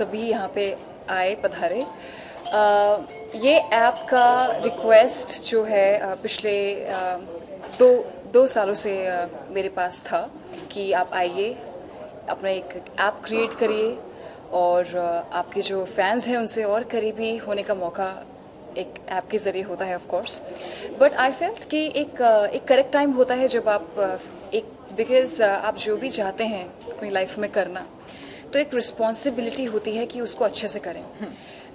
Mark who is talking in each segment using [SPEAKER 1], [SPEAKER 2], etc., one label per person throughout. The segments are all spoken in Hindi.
[SPEAKER 1] सभी यहाँ पे आए पधारे। ये ऐप का रिक्वेस्ट जो है पिछले दो सालों से मेरे पास था कि आप आइए, अपना एक ऐप क्रिएट करिए और आपके जो फैंस हैं उनसे और करीबी होने का मौका एक ऐप के ज़रिए होता है of course. But I felt कि एक करेक्ट टाइम होता है जब आप बिकॉज़ आप जो भी चाहते हैं अपनी लाइफ में करना, तो एक रिस्पॉन्सिबिलिटी होती है कि उसको अच्छे से करें।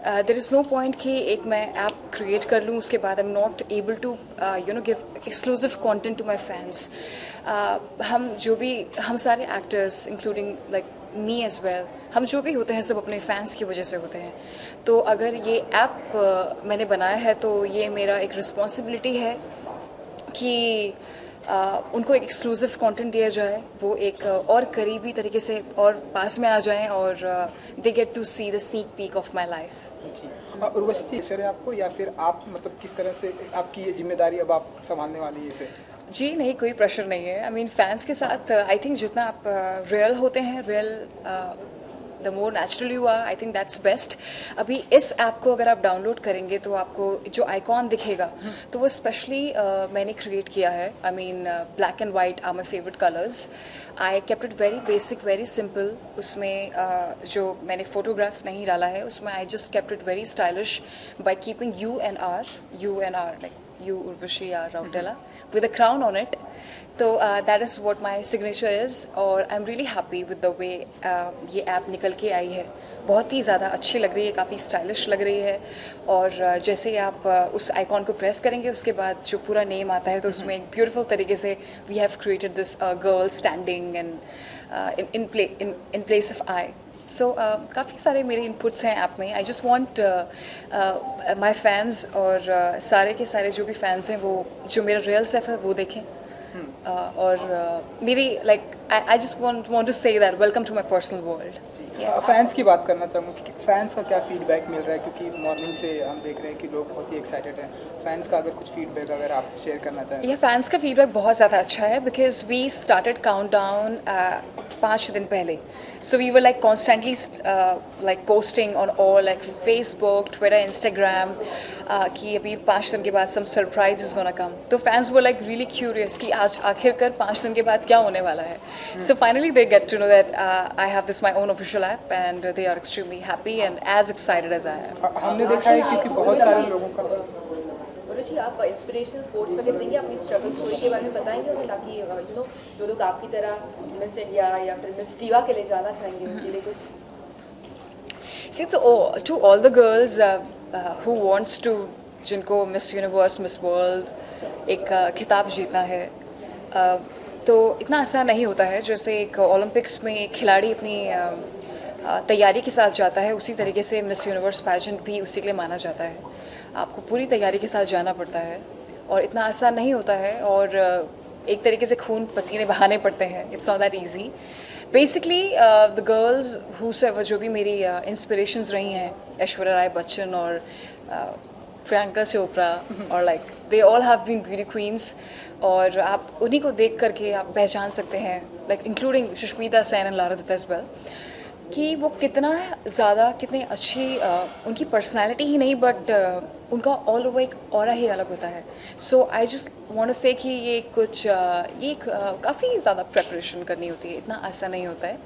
[SPEAKER 1] देयर इज़ नो पॉइंट कि एक मैं ऐप क्रिएट कर लूँ, उसके बाद I am not able to give exclusive content to my fans. हम सारे actors including like me as well, हम जो भी होते हैं सब अपने फैंस की वजह से होते हैं। तो अगर ये ऐप मैंने बनाया है तो ये मेरा एक रिस्पॉन्सिबिलिटी है कि उनको एक एक्सक्लूसिव कंटेंट दिया जाए, वो एक और करीबी तरीके से और पास में आ जाएं और they get to see the sneak peek of my life.
[SPEAKER 2] Urvashi ji, है आपको या फिर आप मतलब किस तरह से आपकी ये जिम्मेदारी अब आप संभालने वाली है इसे?
[SPEAKER 1] जी नहीं, कोई प्रेशर नहीं है। आई मीन फैंस के साथ आई थिंक जितना आप रियल होते हैं, the more natural you are, I think that's best. अभी इस ऐप को अगर आप डाउनलोड करेंगे तो आपको जो आइकॉन दिखेगा तो वो स्पेशली मैंने क्रिएट किया है। I mean black and white are my favourite colours. I kept it very basic, very simple. उसमें जो मैंने फोटोग्राफ नहीं डाला है, उसमें I just kept it very stylish by keeping U and R like you Urvashi or Rautela with a crown on it. So that is what my signature is और I'm really happy with the way ये ऐप निकल के आई है। बहुत ही ज़्यादा अच्छी लग रही है, काफ़ी स्टाइलिश लग रही है। और जैसे ही आप उस आइकॉन को प्रेस करेंगे उसके बाद जो पूरा नेम आता है तो उसमें एक ब्यूटीफुल तरीके से we have created this girl standing and in place of I. So काफ़ी सारे मेरे इनपुट्स हैं ऐप में। I just want my fans और सारे के सारे जो भी फैंस हैं वो जो मेरा रियल सेल्फ है वो देखें। और मेरी like I just want to say that welcome to my personal world.
[SPEAKER 2] Fans की बात करना चाहूँगा कि फैंस का क्या फीडबैक मिल रहा है, क्योंकि मॉर्निंग से हम देख रहे हैं कि लोग बहुत ही एक्साइटेड हैं। फैंस का अगर कुछ फीडबैक अगर आप शेयर करना चाहें।
[SPEAKER 1] ये फैंस का फीडबैक बहुत ज़्यादा अच्छा है because we started count down 5 दिन पहले। So we were like constantly like posting on all like Facebook, Twitter, Instagram कि अभी 5 दिन के बाद some surprise is gonna come. तो fans were like really curious कि आज आखिरकार 5 दिन के बाद क्या होने वाला है. So finally they get to know that I have this my own official app and they are extremely happy and as excited as I am.
[SPEAKER 2] हमने देखा है क्योंकि बहुत सारे लोगों का
[SPEAKER 3] उर्वशी, आप इंस्पिरेशनल कोट्स वगैरह देंगे, अपनी स्ट्रगल स्टोरी के बारे में बताएंगे उन्हें, ताकि यू नो जो लोग आपकी तरह मिस इंडिया या फिर मिस टीवा के लिए जाना चाहेंगे उनके लिए कुछ।
[SPEAKER 1] See, to all the girls who wants to, जिनको मिस यूनिवर्स, मिस वर्ल्ड एक खिताब जीतना है, तो इतना आसान नहीं होता है। जैसे एक ओलंपिक्स में एक खिलाड़ी अपनी तैयारी के साथ जाता है, उसी तरीके से मिस यूनिवर्स पैजेंट भी उसी के लिए माना जाता है। आपको पूरी तैयारी के साथ जाना पड़ता है और इतना आसान नहीं होता है और एक तरीके से खून पसीने बहाने पड़ते हैं। It's not that easy. Basically the girls whosoever जो भी मेरी इंस्पिरेशंस रही हैं, ऐश्वर्या राय बच्चन और प्रियंका चोपड़ा और like they all have been beauty queens, और आप उन्हीं को देख करके आप पहचान सकते हैं, like including Sushmita Sen and Lara Dutta as well, कि वो कितना ज़्यादा कितनी अच्छी उनकी पर्सनालिटी ही नहीं बट उनका ऑल ओवर एक ऑरा ही अलग होता है। सो आई जस्ट वांट टू से कि ये काफ़ी ज़्यादा प्रेपरेशन करनी होती है, इतना आसान नहीं होता है।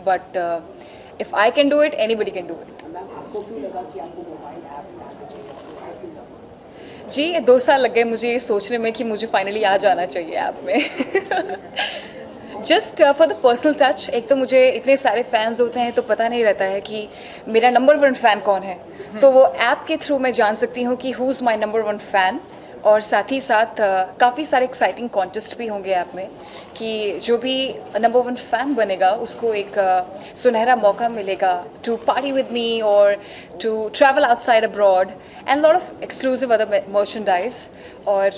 [SPEAKER 1] But if I can do it, anybody can do it. जी 2 साल लग गए मुझे ये सोचने में कि मुझे फाइनली आ जाना चाहिए ऐप में। Just for the personal touch. एक तो मुझे इतने सारे फैंस होते हैं तो पता नहीं रहता है कि मेरा नंबर 1 फ़ैन कौन है, तो वो ऐप के थ्रू मैं जान सकती हूँ कि who is my number 1 fan. और साथ ही साथ काफ़ी सारे एक्साइटिंग कॉन्टेस्ट भी होंगे ऐप में कि जो भी नंबर 1 फ़ैन बनेगा उसको एक सुनहरा मौका मिलेगा टू पार्टी विद मी और to travel outside abroad and lot of exclusive other merchandise. और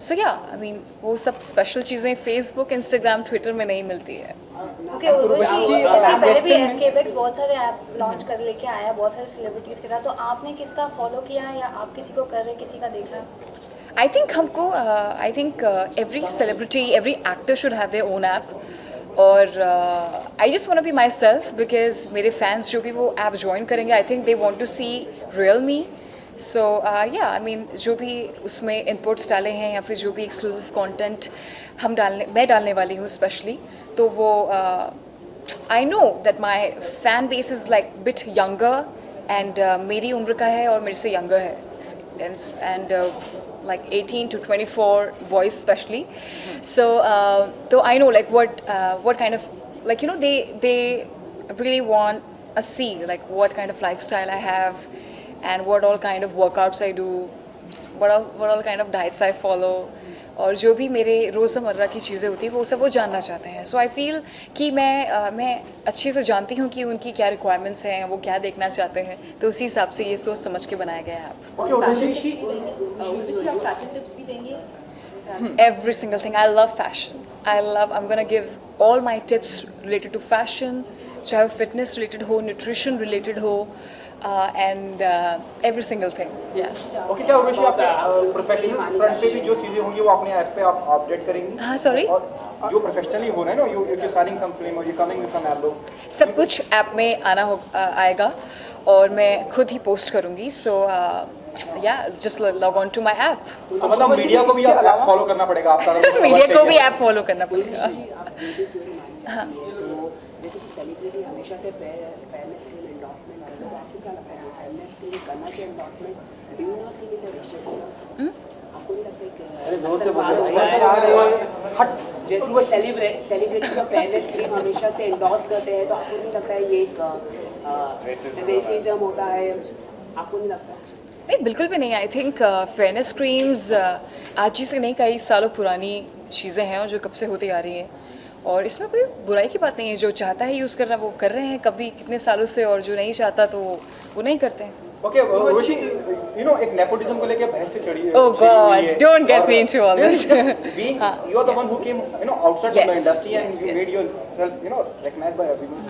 [SPEAKER 1] सो या आई मीन वो सब स्पेशल चीज़ें फेसबुक, इंस्टाग्राम, ट्विटर में नहीं मिलती है।
[SPEAKER 4] ओके उर्वशी, इसके पहले भी एस्केपेक्स बहुत सारे ऐप लॉन्च कर लेके आया बहुत सारे सेलिब्रिटीज़ के साथ, तो आपने किसका फॉलो किया है या आप किसी को कर रहे, किसी का देखा?
[SPEAKER 1] I think every celebrity, every actor should have their own app. और I just want to be myself because मेरे फैंस जो भी वो ऐप ज्वाइन करेंगे I think they want to see real me. So yeah I mean जो भी उसमें इनपुट्स डाले हैं या फिर जो भी एक्सक्लूसिव कंटेंट मैं डालने वाली हूँ स्पेशली, तो वो I know that my fan base is like bit younger and मेरी उम्र का है और मेरे से यंगर है and like 18 to 24 boys especially. So so I know like what kind of, like, you know, they really want to see like what kind of lifestyle I have and what all kind of workouts I do, what all kind of diets I follow, और जो भी मेरे रोज़मर्रा की चीज़ें होती हैं वो सब वो जानना चाहते हैं. सो आई फील कि मैं अच्छे से जानती हूँ कि उनकी क्या रिक्वायरमेंट्स हैं, वो क्या देखना चाहते हैं, तो उसी हिसाब से ये सोच समझ के बनाया गया है ऐप.
[SPEAKER 3] फैशन टिप्स भी देंगे?
[SPEAKER 1] Every single thing. I love fashion. I'm gonna give all my tips related to fashion, चाहे वो fitness related हो, nutrition related हो, and every single thing. Yeah.
[SPEAKER 5] Okay, क्या उर्वशी आप प्रोफेशनल फ्रंट पे भी जो चीज़ें होंगी वो अपने ऐप पे आप अपडेट करेंगी?
[SPEAKER 1] हाँ, sorry?
[SPEAKER 5] और जो प्रोफेशनली हो रहा है ना, if you signing some film और you coming with some app,
[SPEAKER 1] सब कुछ ऐप में आएगा और मैं खुद ही पोस्ट करूँगी. So yeah just log on to my app.
[SPEAKER 5] मतलब मीडिया को भी आप फॉलो करना पड़ेगा आपका?
[SPEAKER 1] मीडिया को भी ऐप फॉलो करना पड़ेगा. हाँ.
[SPEAKER 6] जैसे कि सेलिब्रिटी हमेशा से फेयरनेस के लिए एंडोर्समेंट करते हैं, तो आपको क्या लगता है फेयरनेस के लिए करना चाहिए endorsement? Do you not think it's a restriction? आपको नहीं लगता कि अरे जोर से बोलो हट, जैसे वो सेलिब्रिटी का फेयरनेस क्रीम हमेशा से एंडोर्स करते हैं, तो आपको नहीं लगता है ये एक रेसिज्म होता है? आपको नहीं लगता?
[SPEAKER 1] नहीं, बिल्कुल भी नहीं. आई थिंक फेयरनेस क्रीम्स आज ही से नहीं, कई सालों पुरानी चीज़ें हैं और जो कब से होती आ रही हैं, और इसमें कोई बुराई की बात नहीं है. जो चाहता है यूज़ करना वो कर रहे हैं कभी कितने सालों से, और जो नहीं चाहता तो वो नहीं करते हैं.
[SPEAKER 5] ओके, उर्वशी, यू नो एक नेपोटिज्म को लेके बहस से चढ़ी है.
[SPEAKER 1] Oh god, don't get me into all this.
[SPEAKER 5] You are the one who came, you know, outside from the industry and you made yourself, you know, recognized by everyone.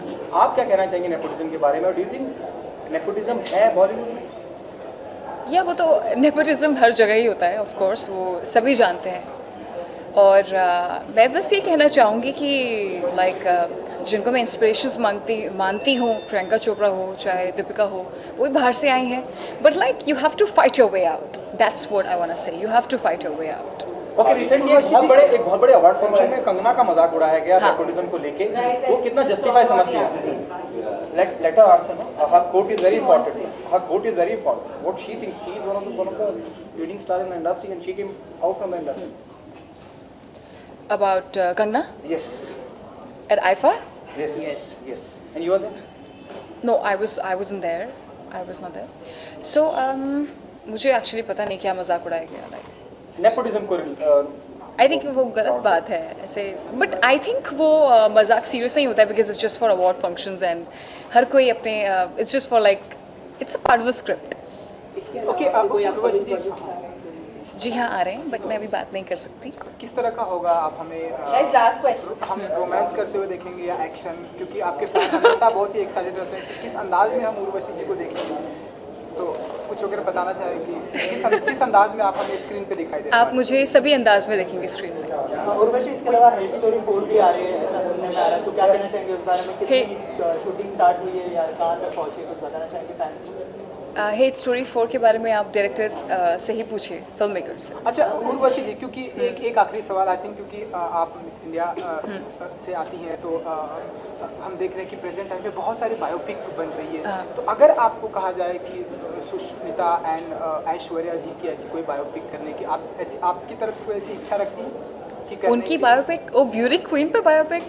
[SPEAKER 5] आप क्या कहना चाहेंगे नेपोटिज्म के बारे में, और डू यू थिंक नेपोटिज्म है बॉलीवुड में?
[SPEAKER 1] या वो तो नेपोटिज्म हर जगह ही होता है, ऑफ कोर्स वो सभी जानते हैं. और मैं बस ये कहना चाहूँगी कि लाइक जिनको मैं इंस्पिरेशंस मानती हूँ, प्रियंका चोपड़ा हो चाहे दीपिका हो, वो भी बाहर से आई हैं. But like you have to fight your way out. That's what I want to say. You have to fight your way out.
[SPEAKER 5] Okay, recently एक बहुत बड़े अवार्ड फंक्शन में कंगना का मजाक उड़ाया गया नेपोटिज्म को लेके. वो कितना जस्टिफाई समझती है? Let her answer. No? Her quote is very important. Her quote is very important. What she thinks, she is one of the leading stars in the industry, and she came out from the industry.
[SPEAKER 1] About Kangna
[SPEAKER 5] Yes.
[SPEAKER 1] at IFA?
[SPEAKER 5] Yes. And you were there?
[SPEAKER 1] No, I wasn't there. I was not there. So मुझे एक्चुअली पता नहीं क्या मजाक उड़ाया गया. लाइक
[SPEAKER 5] नेपोटिज्म को
[SPEAKER 1] आई थिंक वो गलत बात है ऐसे. बट आई थिंक वो मजाक सीरियस नहीं होता है because it's just for award functions and हर कोई अपने it's just for like it's a part of a script.
[SPEAKER 2] Okay, Urvashi ji,
[SPEAKER 1] जी हाँ आ रहे हैं, बट मैं अभी बात नहीं कर सकती.
[SPEAKER 2] किस तरह का होगा? आप हमें
[SPEAKER 3] लास्ट क्वेश्चन.
[SPEAKER 2] हम रोमांस करते हुए देखेंगे या एक्शन? क्योंकि आपके फैन हमेशा बहुत ही एक्साइटेड रहते हैं कि किस अंदाज में हम उर्वशी जी को देखेंगे, तो कुछ वगैरह बताना चाहेंगे किस अंदाज में आप हमें स्क्रीन पे दिखाई दे रहे हैं?
[SPEAKER 1] आप मुझे सभी अंदाज में देखेंगे स्क्रीन में.
[SPEAKER 7] उर्वशी, इसके अलावा हेट स्टोरी 4 भी आ रही है, ऐसा सुनने में आ रहा है, तो क्या कहना चाहेंगे उस बारे में? कितनी शूटिंग स्टार्ट हुई है या कहाँ तक पहुँची, कुछ बताना चाहेंगे फैंस को?
[SPEAKER 1] हेट स्टोरी 4 के बारे में आप डायरेक्टर्स से ही पूछिए, फिल्म मेकर्स से.
[SPEAKER 2] अच्छा उर्वशी जी, क्योंकि एक आखिरी सवाल आई थिंक, क्योंकि आप मिस इंडिया से आती हैं, तो हम देख रहे हैं कि प्रेजेंट टाइम पे बहुत सारी बायोपिक बन रही है. तो अगर आपको कहा जाए कि सुष्मिता एंड ऐश्वर्या जी की ऐसी कोई बायोपिक करने की, आप ऐसी आपकी तरफ से कोई ऐसी इच्छा रखती हैं कि करने
[SPEAKER 1] उनकी बायोपिक? ओ, ब्यूटी क्वीन पे biopic?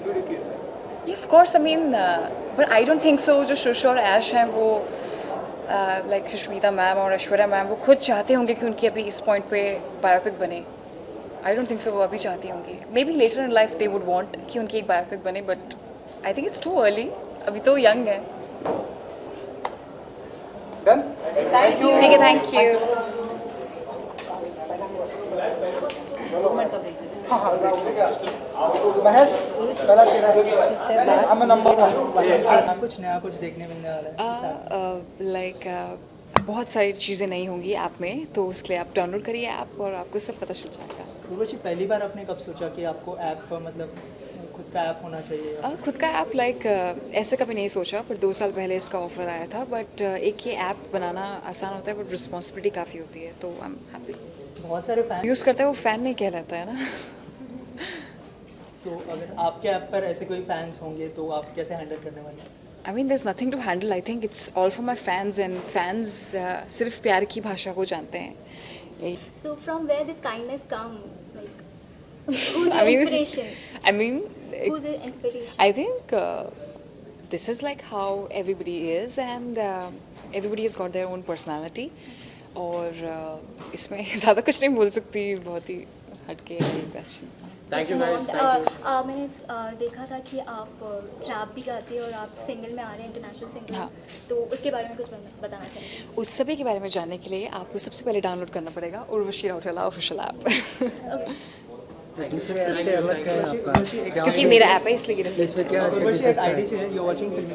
[SPEAKER 2] Beauty queen,
[SPEAKER 1] of course. I mean but I don't think so. जो सुश और ऐश हैं वो लाइक सुष्मिता मैम और ऐश्वर्या मैम वो खुद चाहते होंगे कि उनकी अभी इस पॉइंट पे बायोपिक बने. आई डोंट थिंक सो वो अभी चाहती होंगी. Maybe later in life they would want कि उनकी एक बायोपिक बने, but I think it's too early. अभी तो यंग है.
[SPEAKER 2] Done, thank you.
[SPEAKER 1] ठीक है, थैंक यू.
[SPEAKER 2] महेश, कुछ नया कुछ देखने मिलने वाला है?
[SPEAKER 1] लाइक बहुत सारी चीज़ें नहीं होंगी ऐप में, तो उसके लिए आप डाउनलोड करिए ऐप और आपको सब पता चल जाएगा.
[SPEAKER 7] उर्वशी, पहली बार आपने कब सोचा कि आपको ऐप मतलब खुद का ऐप होना चाहिए?
[SPEAKER 1] खुद का ऐप लाइक ऐसे कभी नहीं सोचा, पर 2 साल पहले इसका ऑफ़र आया था। बट एक ये ऐप बनाना आसान होता है बट रिस्पॉन्सिबिलिटी काफ़ी होती है, तो आई एम हैप्पी।
[SPEAKER 7] बहुत सारे फैन
[SPEAKER 1] यूज़ करते हैं वो फ़ैन नहीं कहलाता है ना।
[SPEAKER 7] तो अगर आपके ऐप पर ऐसे कोई फैंस होंगे तो आप कैसे हैंडल करने वाले हैं?
[SPEAKER 1] I mean, there's nothing to handle. I think it's all for my fans, and fans सिर्फ प्यार की भाषा को जानते हैं।
[SPEAKER 8] So from where this kindness come? Like, who's your inspiration?
[SPEAKER 1] I mean,
[SPEAKER 8] Who's your inspiration?
[SPEAKER 1] I think this is like how everybody is, and everybody has got their own personality. और इसमें ज़्यादा कुछ नहीं बोल सकती, बहुत ही हटके है ये question.
[SPEAKER 5] Thank you guys. Thank you.
[SPEAKER 8] मैंने देखा था कि आप रैप भी गाते हैं और आप सिंगल में आ रहे हैं, इंटरनेशनल सिंगल।
[SPEAKER 1] हाँ।
[SPEAKER 8] तो उसके बारे में कुछ बताना चाहिए।
[SPEAKER 1] उस सभी के बारे में जानने के लिए आपको सबसे पहले डाउनलोड करना पड़ेगा उर्वशी राउटेला ऑफिशियल ऐप।
[SPEAKER 9] दूसरे ऐप से अलग है आपका,
[SPEAKER 1] क्योंकि मेरा ऐप है इसलिए
[SPEAKER 9] इसमें क्या
[SPEAKER 7] उर्वशी एक आईडी चाहिए, यू वाचिंग फिल्मी।